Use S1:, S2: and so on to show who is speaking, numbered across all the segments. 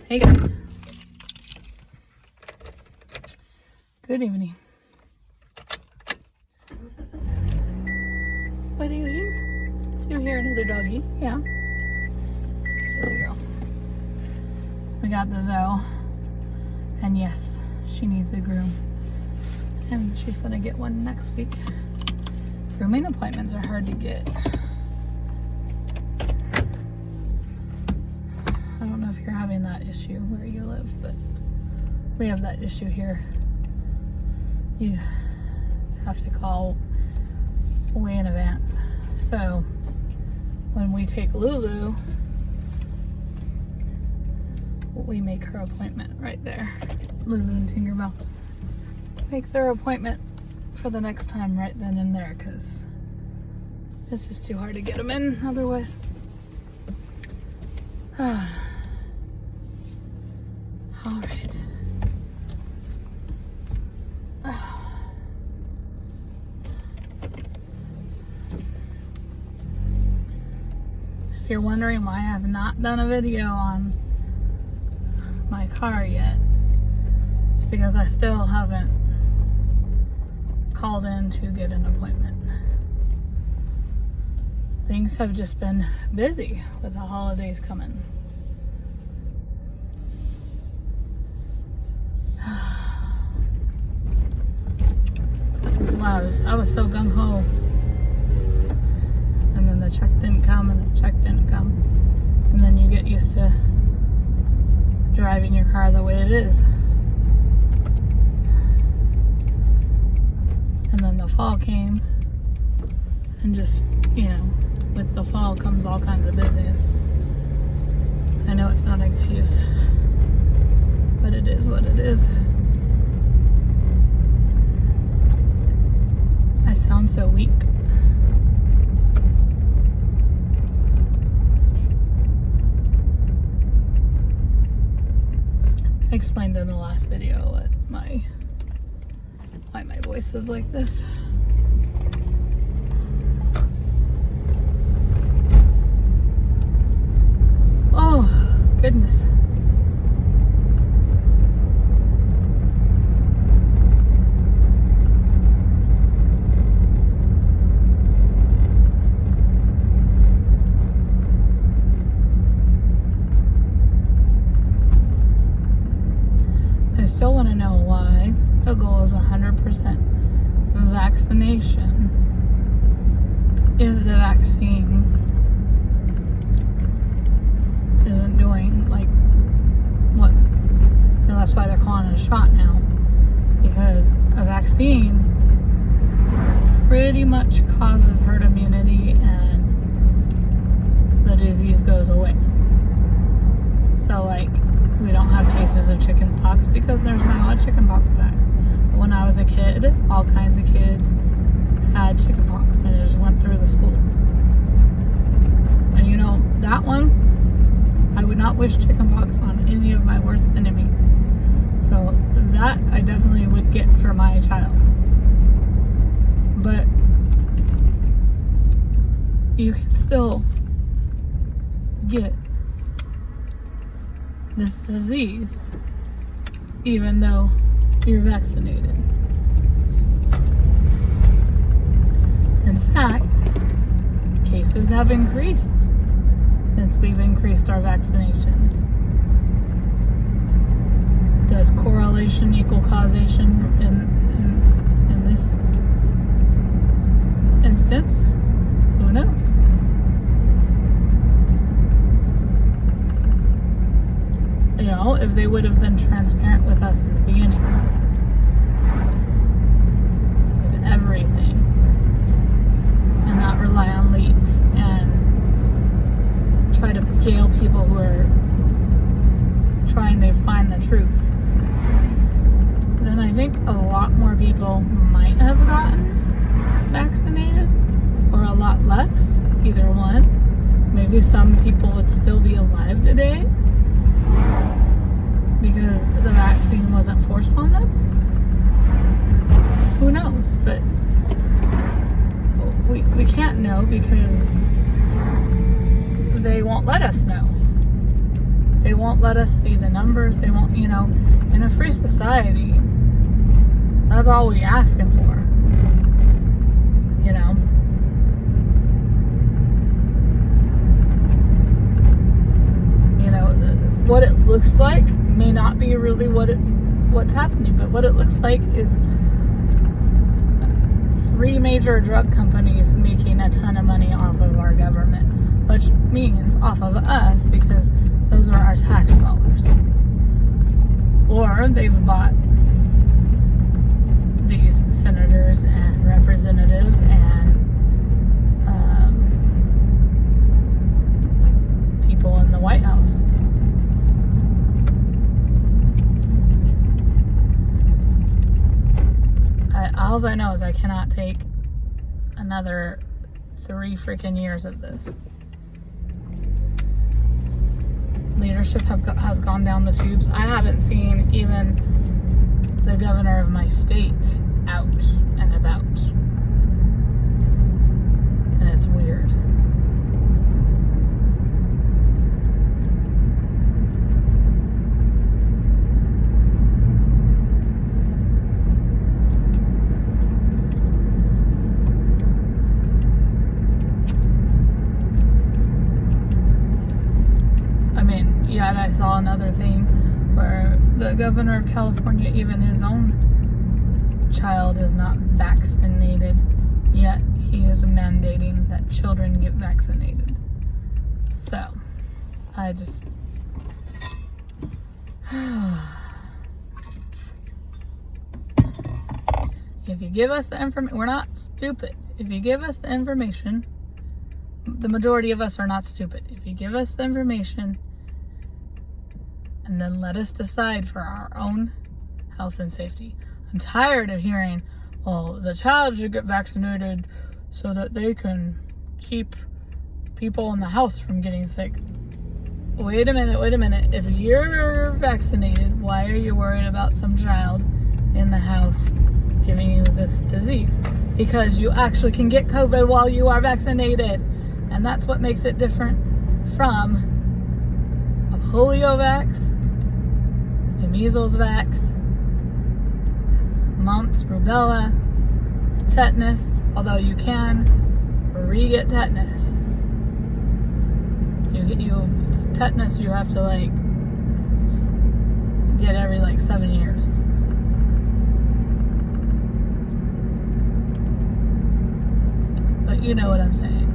S1: Hey guys. Good evening. What do you hear? Do you hear another doggy? Yeah. Silly girl. We got the Zoe. And yes, she needs a groom. And she's gonna get one next week. Grooming appointments are hard to get. I don't know if you're having that issue where you live, but we have that issue here. You have to call way in advance. So when we take Lulu, we make her appointment right there. Lulu and Tinkerbell make their appointment for the next time right then and there, because it's just too hard to get them in otherwise. All right. If you're wondering why I have not done a video on my car yet, it's because I still haven't called in to get an appointment. Things have just been busy with the holidays coming. That's why I was so gung-ho. And then the check didn't come, and the check didn't come. And then you get used to driving your car the way it is. And then the fall came, and just, you know, with the fall comes all kinds of business. I know it's not an excuse, but it is what it is. I sound so weak. I explained in the last video why my voice is like this. Oh, goodness. I still want to know why the goal is 100% vaccination if the vaccine isn't doing like what, and that's why they're calling it a shot now, because a vaccine pretty much causes herd immunity and the disease goes away. So like, we don't have cases of chicken pox because there's now a chicken pox vax. But when I was a kid, all kinds of kids had chicken pox, and it just went through the school. And you know, that one, I would not wish chicken pox on any of my worst enemies. So that I definitely would get for my child. But you can still get this disease even though you're vaccinated. In fact, cases have increased since we've increased our vaccinations. Does correlation equal causation in this instance? Who knows? You know, if they would have been transparent with us in the beginning, with everything, and not rely on leaks and try to jail people who are trying to find the truth, then I think a lot more people might have gotten vaccinated, or a lot less, either one. Maybe some people would still be alive today because the vaccine wasn't forced on them. Who knows? But we can't know because they won't let us know. They won't let us see the numbers. They won't, in a free society, that's all we asking for. What it looks like may not be really what's happening, but what it looks like is 3 major drug companies making a ton of money off of our government, which means off of us, because those are our tax dollars. Or they've bought these senators and representatives and people in the White House. All I know is I cannot take another 3 freaking years of this. Leadership has gone down the tubes. I haven't seen even the governor of my state out and about. And it's weird. Yet I saw another thing where the governor of California, even his own child is not vaccinated, yet he is mandating that children get vaccinated. So, I just... If you give us the information, we're not stupid. If you give us the information, the majority of us are not stupid. If you give us the information, and then let us decide for our own health and safety. I'm tired of hearing, well, the child should get vaccinated so that they can keep people in the house from getting sick. Wait a minute. If you're vaccinated, why are you worried about some child in the house giving you this disease? Because you actually can get COVID while you are vaccinated. And that's what makes it different from a polio vax, a measles vax, mumps, rubella, tetanus, although you can re-get tetanus. Tetanus you have to get every 7 years. But you know what I'm saying.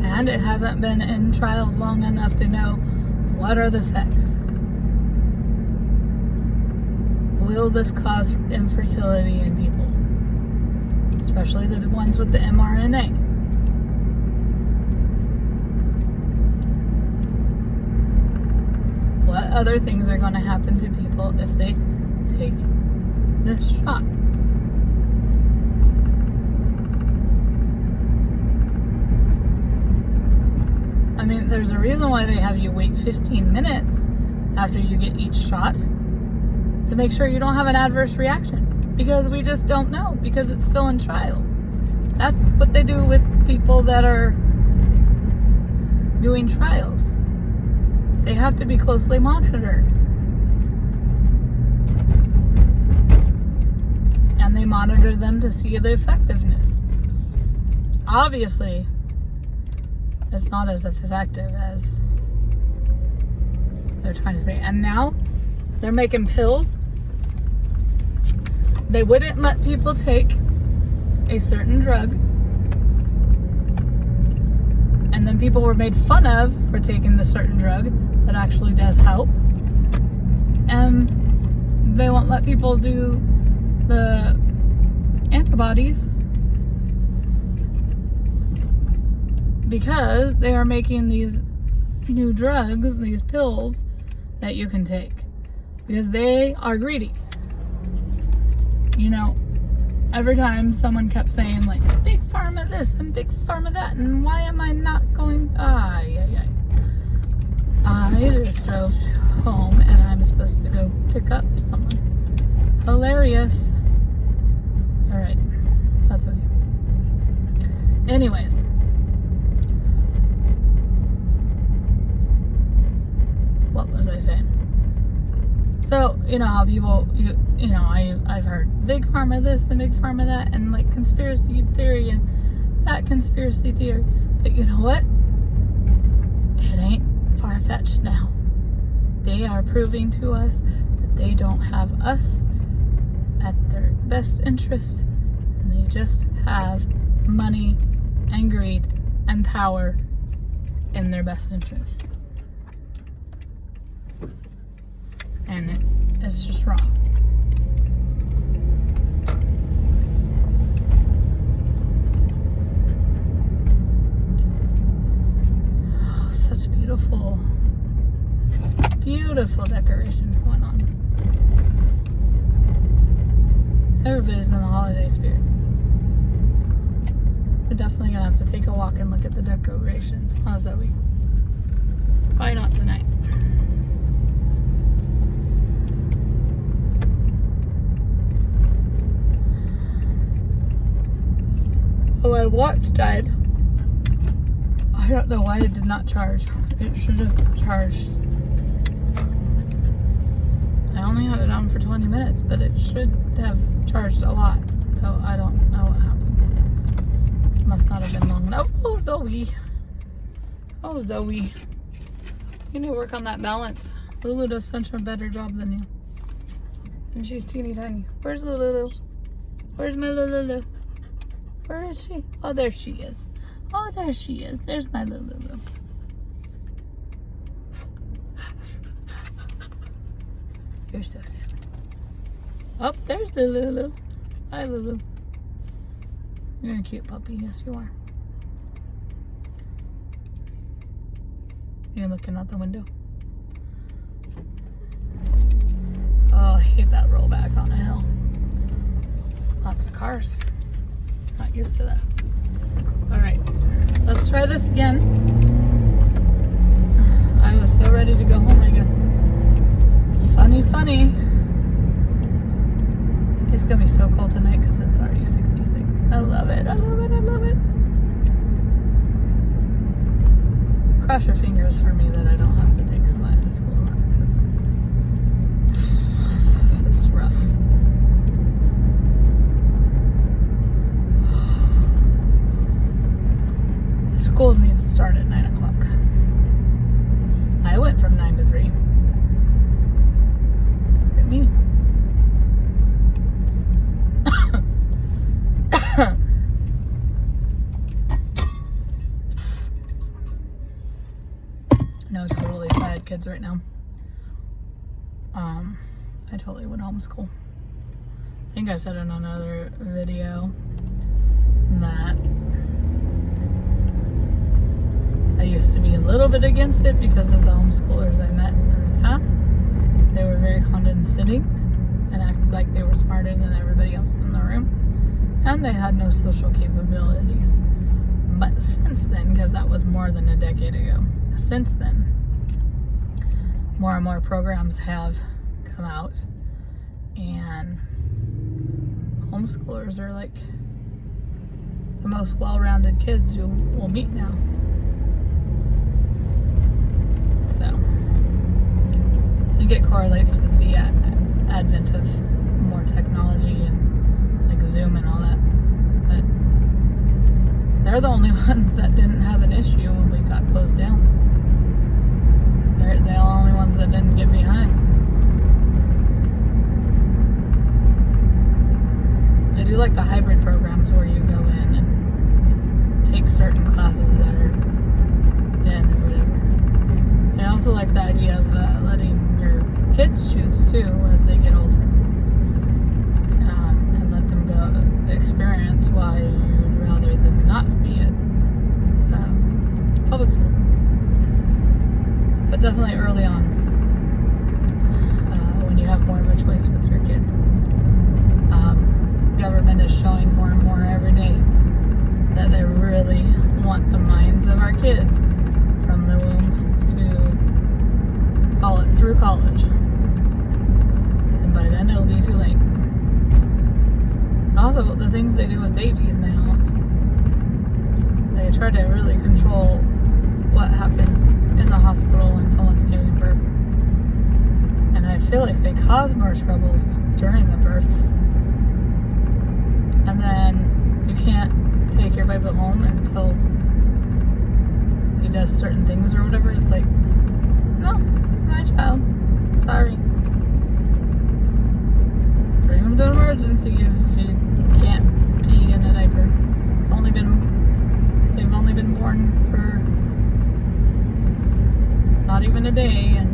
S1: And it hasn't been in trials long enough to know what are the effects. Will this cause infertility in people? Especially the ones with the mRNA. What other things are going to happen to people if they take this shot? I mean, there's a reason why they have you wait 15 minutes after you get each shot to make sure you don't have an adverse reaction, because we just don't know, because it's still in trial. That's what they do with people that are doing trials. They have to be closely monitored. And they monitor them to see the effectiveness. Obviously, it's not as effective as they're trying to say. And now they're making pills. They wouldn't let people take a certain drug, and then people were made fun of for taking the certain drug that actually does help, and they won't let people do the antibodies because they are making these new drugs, these pills that you can take, because they are greedy. Every time someone kept saying big pharma this and big pharma that, and why am I not going? I just drove home and I'm supposed to go pick up someone. Hilarious. That's okay. Anyways. What was I saying? So, you know how people, you know, I've heard big pharma this and big pharma that, and like conspiracy theory and that conspiracy theory. But you know what? It ain't far-fetched now. They are proving to us that they don't have us at their best interest, and they just have money and greed and power in their best interest. And it's just wrong. Oh, such beautiful, beautiful decorations going on. Everybody's in the holiday spirit. We're definitely gonna have to take a walk and look at the decorations. Huh, Zoe? Why not tonight? Oh, my watch died. I don't know why it did not charge. It should have charged. I only had it on for 20 minutes, but it should have charged a lot. So I don't know what happened. Must not have been long enough. Oh, Zoe. Oh, Zoe. You need to work on that balance. Lulu does such a better job than you. And she's teeny tiny. Where's Lulu? Where's my Lulu? Where is she? Oh, there she is. Oh, there she is. There's my Lulu. You're so silly. Oh, there's the Lulu. Hi, Lulu. You're a cute puppy. Yes, you are. You're looking out the window. Oh, I hate that rollback on a hill. Lots of cars. Not used to that. All right, let's try this again. I was so ready to go home, I guess. Funny. It's gonna be so cold tonight because it's already 66. I love it. Cross your fingers for me that I don't have to take somebody to school tomorrow because it's rough. School needs to start at 9 o'clock. I went from 9 to 3. Look at me. No, totally. If I had kids right now, I totally would homeschool. I think I said in another video that I used to be a little bit against it because of the homeschoolers I met in the past. They were very condescending and acted like they were smarter than everybody else in the room. And they had no social capabilities. But since then, because that was more than a decade ago, since then, more and more programs have come out. And homeschoolers are like the most well-rounded kids you will meet now. So, I think it correlates with the advent of more technology and like Zoom and all that. But they're the only ones that didn't have an issue when we got closed down. They're the only ones that didn't get behind. I do like the hybrid programs where you go in and take certain classes that are in or whatever. I also like the idea of letting your kids choose too as they get older, and let them go experience why you'd rather them not be at public school. But definitely early on, when you have more of a choice with your kids. Government is showing more and more every day that they really want the minds of our kids from the womb to through college. And by then it'll be too late. And also Also, the things they do with babies now, they try to really control what happens in the hospital when someone's giving birth. And I feel like they cause more troubles during the births. And then you can't take your baby home until he does certain things or whatever. It's like, no, it's my child. Sorry. Bring him to an emergency if you can't pee in a diaper. They've only been born for not even a day, and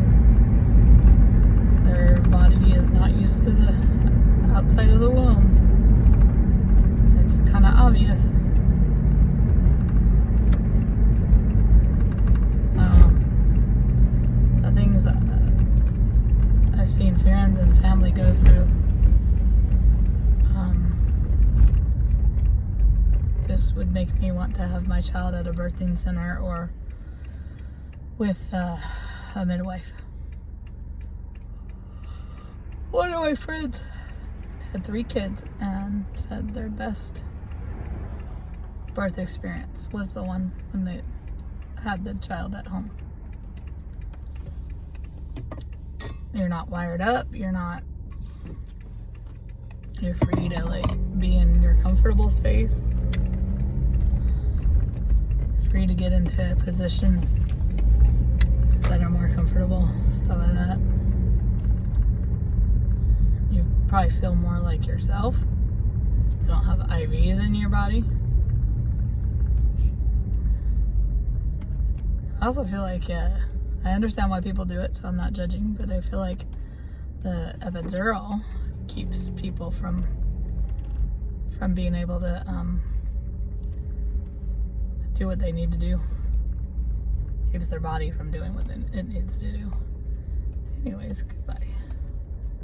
S1: their body is not used to the outside of the womb. It's kind of obvious. The things I've seen friends and family go through just would make me want to have my child at a birthing center or with a midwife. One of my friends had 3 kids and said their best birth experience was the one when they had the child at home. You're not wired up, you're free to like be in your comfortable space, free to get into positions that are more comfortable, stuff like that. You probably feel more like yourself. You don't have IVs in your body. I also feel like, I understand why people do it, so I'm not judging, but I feel like the epidural keeps people from being able to do what they need to do. Keeps their body from doing what it needs to do. Anyways, goodbye.